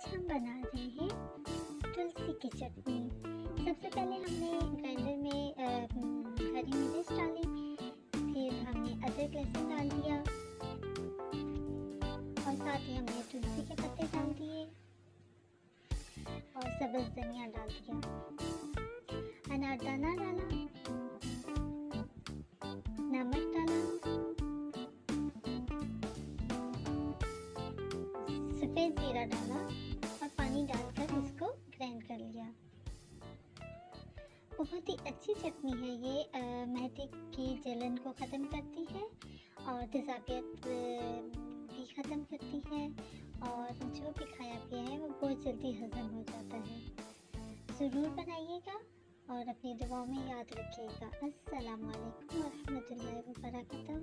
हम बना रहे हैं तुलसी की चटनी। सबसे पहले हमने ग्राइंडर में हरी मिर्च डाली, फिर हमने अदरक लहसुन डाल दिया और साथ ही हमने तुलसी के पत्ते डाल दिए और सब्ज़ धनिया डाल दिया, अनारदाना डाला, नमक डाला, सफ़ेद जीरा डाला और पानी डालकर इसको ग्राइंड कर लिया। बहुत ही अच्छी चटनी है ये, मैदे की जलन को ख़त्म करती है और तेज़ाबियत भी ख़त्म करती है और जो भी खाया पिया है वो बहुत जल्दी हज़म हो जाता है। ज़रूर बनाइएगा और अपनी दुआओं में याद रखिएगा। अस्सलाम वालेकुम व रहमतुल्लाहि व बरकातहू।